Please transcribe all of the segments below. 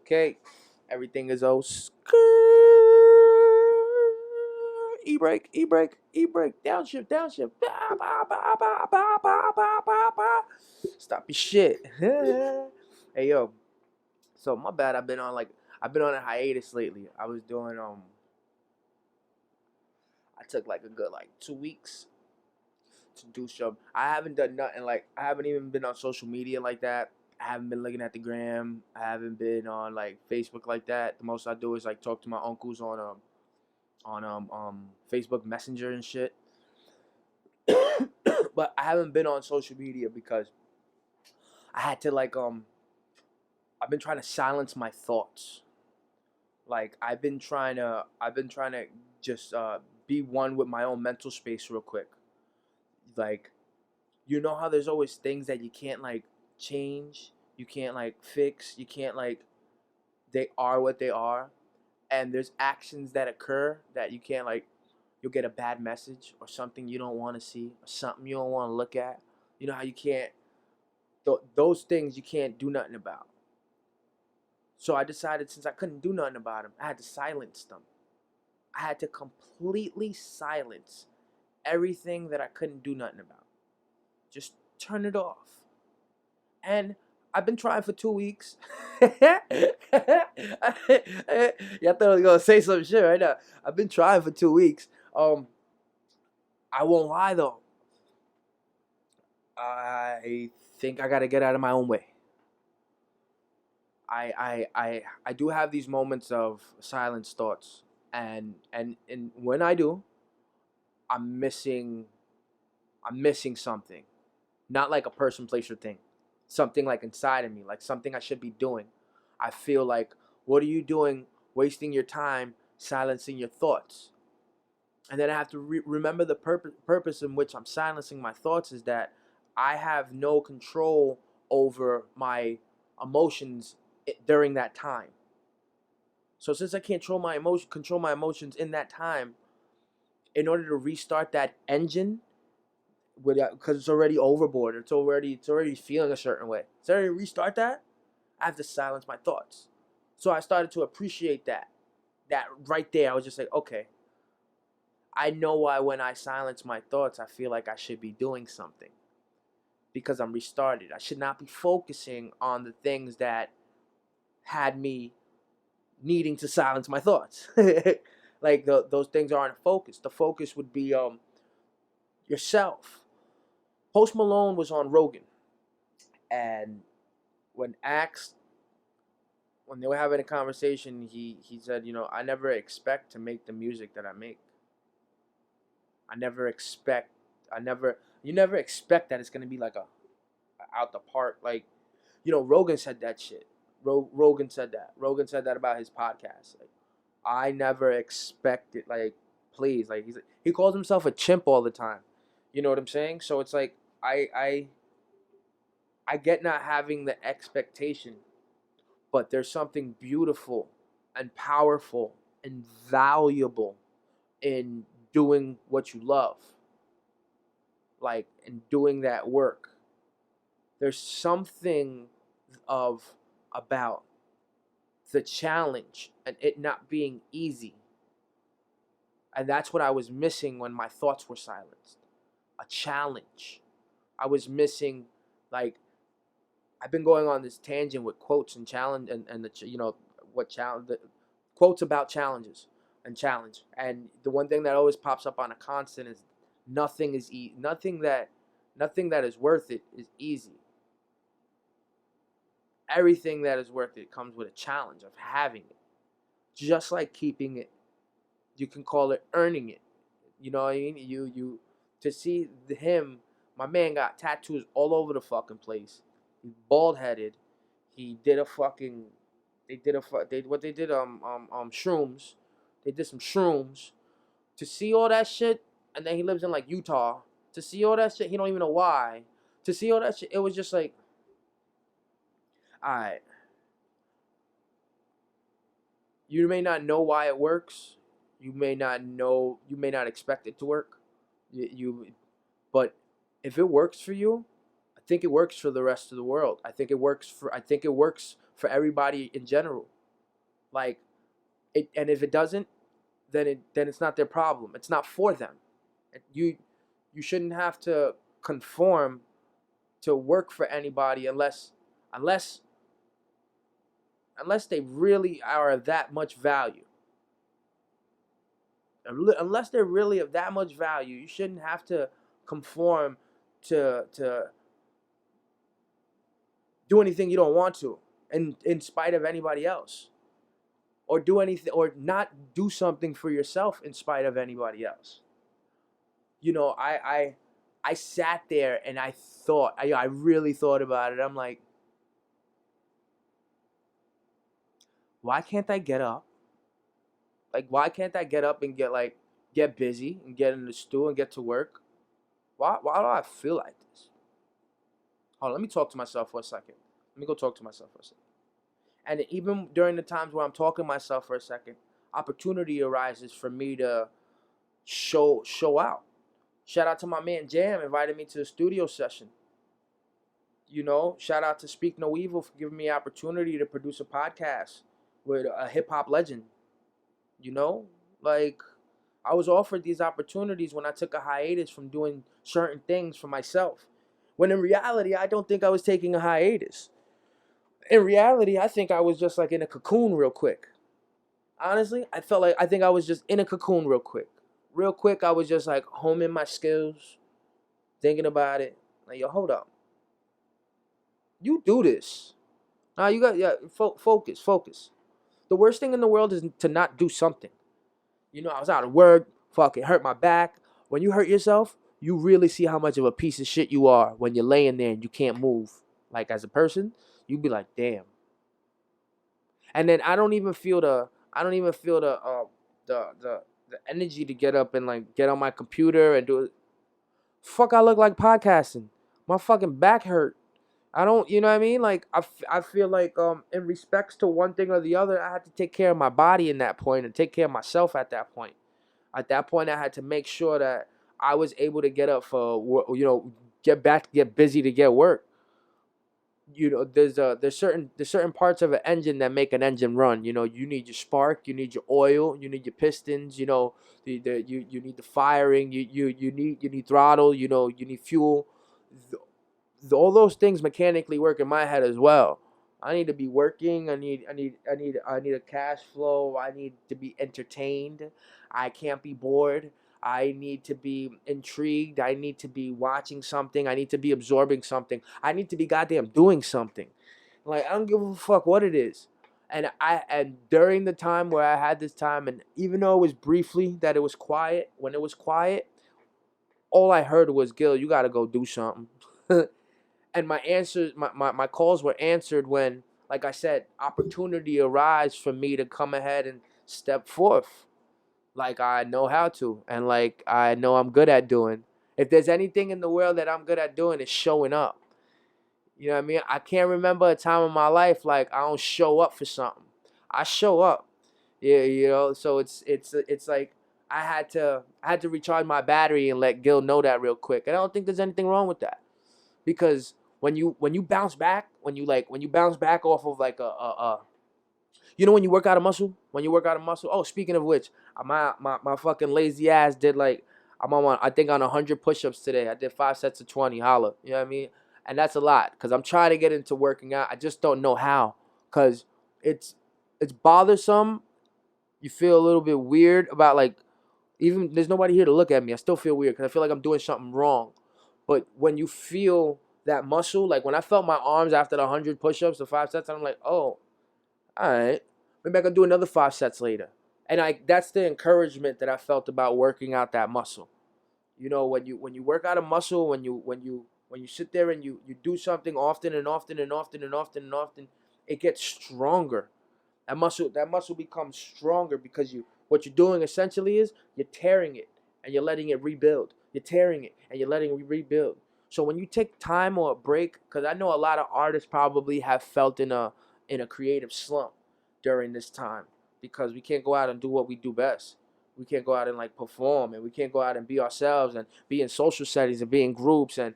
okay. Everything is E-brake, e-brake, e-brake, downshift, downshift. Stop your shit. Hey yo. So my bad, I've been on a hiatus lately. I was doing I took like a good 2 weeks to do some. I haven't done nothing, I haven't even been on social media like that. I haven't been looking at the gram. I haven't been on Facebook like that. The most I do is talk to my uncles on Facebook Messenger and shit. But I haven't been on social media because I had to I've been trying to silence my thoughts. I've been trying to just be one with my own mental space real quick. Like, you know how there's always things that you can't change, you can't fix, you can't they are what they are, and there's actions that occur that you can't you'll get a bad message or something you don't want to see or something you don't want to look at. You know how you can't those things you can't do nothing about. So I decided, since I couldn't do nothing about them, I had to silence them. I had to completely silence everything that I couldn't do nothing about. Just turn it off. And I've been trying for 2 weeks. Y'all thought I was gonna say some shit right now. I've been trying for 2 weeks. I won't lie though. I think I gotta get out of my own way. I do have these moments of silence thoughts, and when I do, I'm missing something. Not like a person, place, or thing. Something inside of me, something I should be doing. I feel like, what are you doing wasting your time silencing your thoughts? And then I have to remember the purpose in which I'm silencing my thoughts is that I have no control over my emotions during that time. So since I can't control my emotions in that time, in order to restart that engine, because it's already overboard, it's already feeling a certain way. So to restart that, I have to silence my thoughts. So I started to appreciate that right there. I was just like, okay, I know why when I silence my thoughts, I feel like I should be doing something, because I'm restarted. I should not be focusing on the things that had me needing to silence my thoughts. Those things aren't focus. The focus would be yourself. Post Malone was on Rogan, and when they were having a conversation, he said, I never expect to make the music that I make. You never expect that it's gonna be like a out the park. Rogan said that shit. Rogan said that. Rogan said that about his podcast. I never expected, please, he calls himself a chimp all the time. You know what I'm saying? So it's I get not having the expectation, but there's something beautiful and powerful and valuable in doing what you love. In doing that work. There's something about the challenge and it not being easy. And that's what I was missing when my thoughts were silenced. A challenge. I was missing, I've been going on this tangent with quotes and challenge and the quotes about challenges and challenge. And the one thing that always pops up on a constant is nothing is easy. Nothing that is worth it is easy. Everything that is worth it comes with a challenge of having it. Just like keeping it. You can call it earning it. You know what I mean? You to see him, my man got tattoos all over the fucking place. He's bald headed. He did a fucking shrooms. They did some shrooms. To see all that shit, and then he lives in Utah. To see all that shit, he don't even know why. To see all that shit, it was just like, alright. You may not know why it works. You may not expect it to work. But if it works for you, I think it works for the rest of the world. I think it works for everybody in general. Like it, and if it doesn't, then it's not their problem. It's not for them. You shouldn't have to conform to work for anybody unless unless they really are of that much value. Unless they're really of that much value, you shouldn't have to conform to do anything you don't want to, in spite of anybody else, or do anything, or not do something for yourself in spite of anybody else. I sat there and I really thought about it. I'm like, why can't I get up? Like, why can't I get up and get busy and get in the stool and get to work? Why do I feel like this? Hold on, let me talk to myself for a second. Let me go talk to myself for a second. And even during the times where I'm talking to myself for a second, opportunity arises for me to show out. Shout out to my man Jam, invited me to the studio session. Shout out to Speak No Evil for giving me opportunity to produce a podcast with a hip hop legend. Like, I was offered these opportunities when I took a hiatus from doing certain things for myself. When in reality, I don't think I was taking a hiatus. In reality, I think I was just like in a cocoon real quick. Honestly, I think I was just in a cocoon real quick. Real quick, I was just like homing my skills, thinking about it. Like, yo, hold up. You do this. Now you got, focus. The worst thing in the world is to not do something. I was out of work, fucking hurt my back. When you hurt yourself, you really see how much of a piece of shit you are when you're laying there and you can't move. Like, as a person, you'd be like, damn. And then I don't even feel the energy to get up and like get on my computer and do it. Fuck, I look like podcasting. My fucking back hurt. I don't, you know what I mean? Like, I feel like in respects to one thing or the other, I had to take care of my body in that point and take care of myself at that point. At that point, I had to make sure that I was able to get up for, get busy to get work. There's certain parts of an engine that make an engine run. You need your spark, you need your oil, you need your pistons. You need the firing. You need throttle. You need fuel. All those things mechanically work in my head as well. I need to be working. I need a cash flow. I need to be entertained. I can't be bored. I need to be intrigued. I need to be watching something. I need to be absorbing something. I need to be goddamn doing something. Like, I don't give a fuck what it is. And during the time where I had this time, and even though it was briefly that it was quiet, when it was quiet, all I heard was, Gil, you gotta go do something. And my calls were answered when, like I said, opportunity arise for me to come ahead and step forth. Like I know how to, and like I know I'm good at doing. If there's anything in the world that I'm good at doing, it's showing up. You know what I mean? I can't remember a time in my life like I don't show up for something. I show up. Yeah. So it's like I had to recharge my battery and let Gil know that real quick. And I don't think there's anything wrong with that, because when you bounce back, when you bounce back off of like when you work out a muscle, oh, speaking of which, my fucking lazy ass did like, I think on 100 push-ups today. I did 5 sets of 20, holla. You know what I mean? And that's a lot, because I'm trying to get into working out. I just don't know how, because it's bothersome. You feel a little bit weird about, like, even there's nobody here to look at me. I still feel weird because I feel like I'm doing something wrong. But when you feel that muscle, like when I felt my arms after the 100 push-ups, the 5 sets, I'm like, oh, all right, maybe I can do another 5 sets later. And that's the encouragement that I felt about working out that muscle. When you work out a muscle, when you sit there and you do something often and often and often and often and often, it gets stronger. That muscle becomes stronger, because what you're doing essentially is you're tearing it and you're letting it rebuild. You're tearing it and you're letting it rebuild. So when you take time or a break, because I know a lot of artists probably have felt in a creative slump during this time, because we can't go out and do what we do best. We can't go out and like perform, and we can't go out and be ourselves and be in social settings and be in groups, and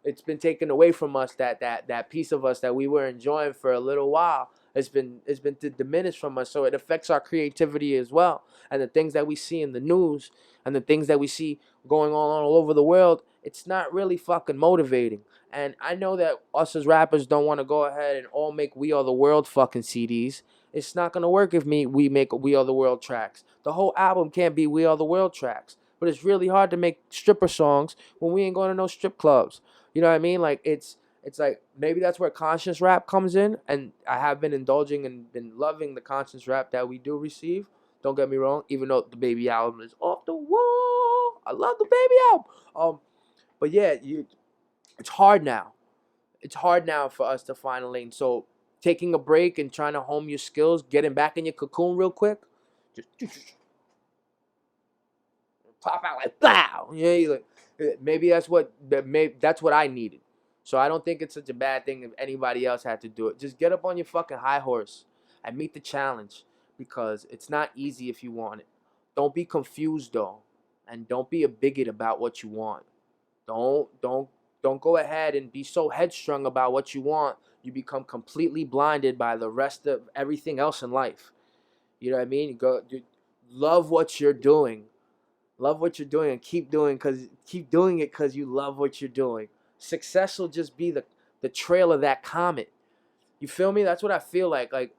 it's been taken away from us, that piece of us that we were enjoying for a little while. it's been diminished from us. So it affects our creativity as well. And the things that we see in the news and the things that we see going on all over the world, it's not really fucking motivating. And I know that us as rappers don't want to go ahead and all make We Are the World fucking CDs. It's not gonna work if we make We Are the World tracks. The whole album can't be We Are the World tracks. But it's really hard to make stripper songs when we ain't going to no strip clubs. You know what I mean? Like it's like maybe that's where conscious rap comes in, and I have been indulging and been loving the conscious rap that we do receive. Don't get me wrong, even though the Baby album is off the wall. I love the Baby album. But yeah, it's hard now. It's hard now for us to find a lane. So taking a break and trying to hone your skills, getting back in your cocoon real quick, just pop out like wow. Yeah, maybe that's what I needed. So I don't think it's such a bad thing if anybody else had to do it. Just get up on your fucking high horse and meet the challenge, because it's not easy if you want it. Don't be confused though, and don't be a bigot about what you want. Don't go ahead and be so headstrong about what you want. You become completely blinded by the rest of everything else in life. You know what I mean? Love what you're doing. Love what you're doing and keep doing it because you love what you're doing. Success will just be the trail of that comet. You feel me? That's what I feel like. Like,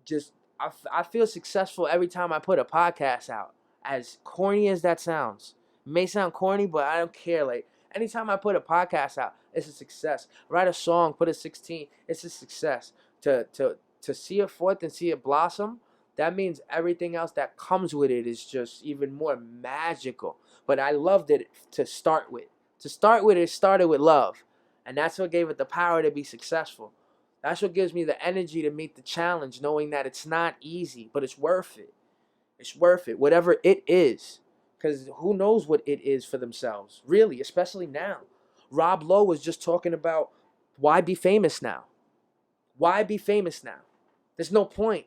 just I feel successful every time I put a podcast out. As corny as that sounds, it may sound corny, but I don't care. Like, anytime I put a podcast out, it's a success. Write a song, put a 16, it's a success. To see it forth and see it blossom, that means everything else that comes with it is just even more magical. But I loved it to start with. To start with, it started with love. And that's what gave it the power to be successful. That's what gives me the energy to meet the challenge, knowing that it's not easy, but it's worth it. It's worth it, whatever it is. Because who knows what it is for themselves, really, especially now. Rob Lowe was just talking about why be famous now? Why be famous now? There's no point.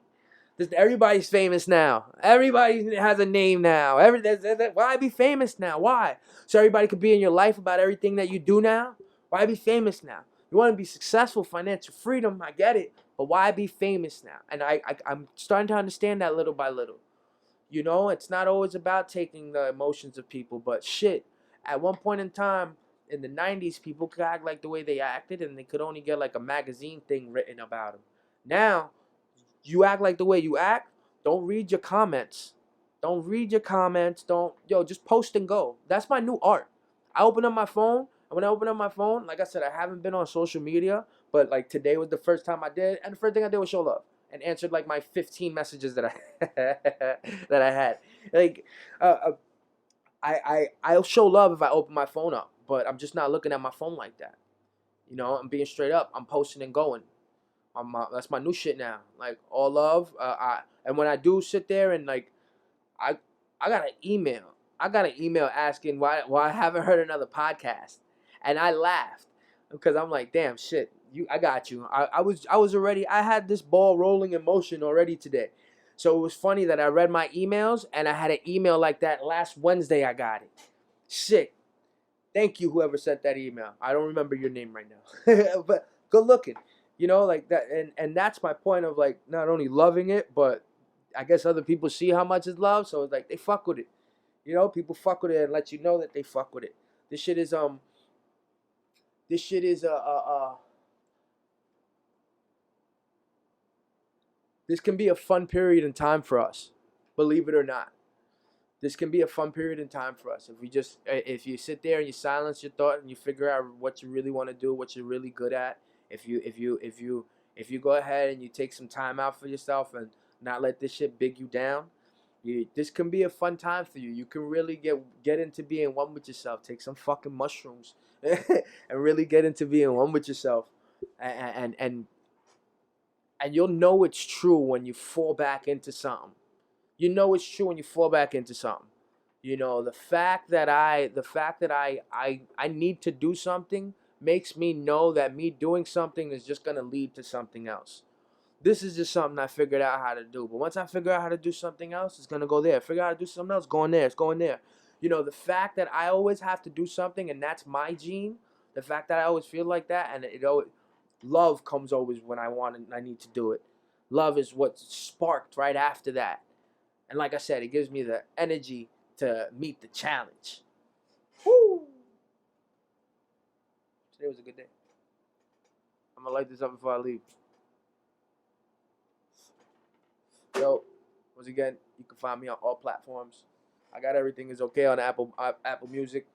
Everybody's famous now. Everybody has a name now. Why be famous now? Why? So everybody could be in your life about everything that you do now? Why be famous now? You want to be successful, financial freedom, I get it. But why be famous now? And I'm starting to understand that little by little. You know, it's not always about taking the emotions of people, but shit. At one point in time, in the 90s, people could act like the way they acted, and they could only get like a magazine thing written about them. Now, you act like the way you act, don't read your comments. Don't read your comments. Just post and go. That's my new art. I open up my phone, and when I open up my phone, like I said, I haven't been on social media, but like today was the first time I did, and the first thing I did was show love and answered like my 15 messages that I had. Like, I'll show love if I open my phone up, but I'm just not looking at my phone like that. You know, I'm being straight up. I'm posting and going. That's my new shit now. Like, all love. And when I do sit there and like, I got an email. I got an email asking why I haven't heard another podcast, and I laughed because I'm like, damn shit. I got you. I was already. I had this ball rolling in motion already today. So it was funny that I read my emails and I had an email like that last Wednesday. I got it. Shit. Thank you, whoever sent that email. I don't remember your name right now, but good looking. You know, like that, and that's my point of like not only loving it, but I guess other people see how much it's loved, so it's like they fuck with it. You know, people fuck with it and let you know that they fuck with it. This shit is this can be a fun period in time for us, believe it or not. This can be a fun period in time for us if you sit there and you silence your thought and you figure out what you really want to do, what you're really good at. If you go ahead and you take some time out for yourself and not let this shit big you down, this can be a fun time for you. You can really get into being one with yourself. Take some fucking mushrooms and really get into being one with yourself, and you'll know it's true when you fall back into something. You know it's true when you fall back into something. You know, the fact that I need to do something makes me know that me doing something is just gonna lead to something else. This is just something I figured out how to do. But once I figure out how to do something else, it's gonna go there. Figure out how to do something else, going there. It's going there. You know, the fact that I always have to do something, and that's my gene. The fact that I always feel like that, and love comes always when I need to do it. Love is what sparked right after that. And like I said, it gives me the energy to meet the challenge. Woo! Today was a good day. I'm gonna light this up before I leave. Yo, once again, you can find me on all platforms. I got everything is okay on Apple Music.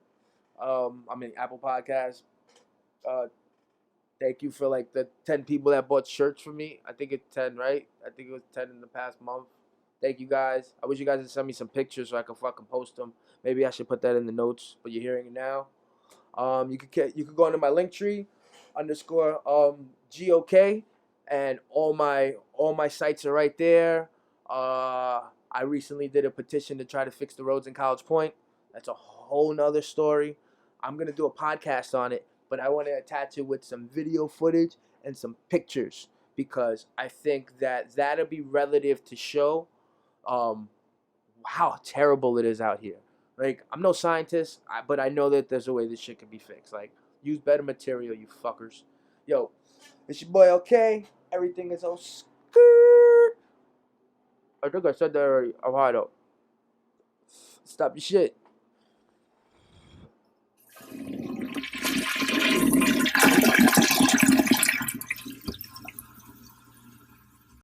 Apple Podcast. Uh, Thank you for like the 10 people that bought shirts for me. I think it's 10, right? I think it was 10 in the past month. Thank you guys. I wish you guys would send me some pictures so I can fucking post them. Maybe I should put that in the notes, but you're hearing it now. You could go into my link tree underscore GOK, and all my sites are right there. I recently did a petition to try to fix the roads in College Point. That's a whole nother story. I'm gonna do a podcast on it, but I want to attach it with some video footage and some pictures because I think that that'll be relative to show um, how terrible it is out here. Like, I'm no scientist, but I know that there's a way this shit can be fixed. Like, use better material, you fuckers. Yo, it's your boy OK. Everything is all skirt. I think I said that already. Ohio. Stop your shit.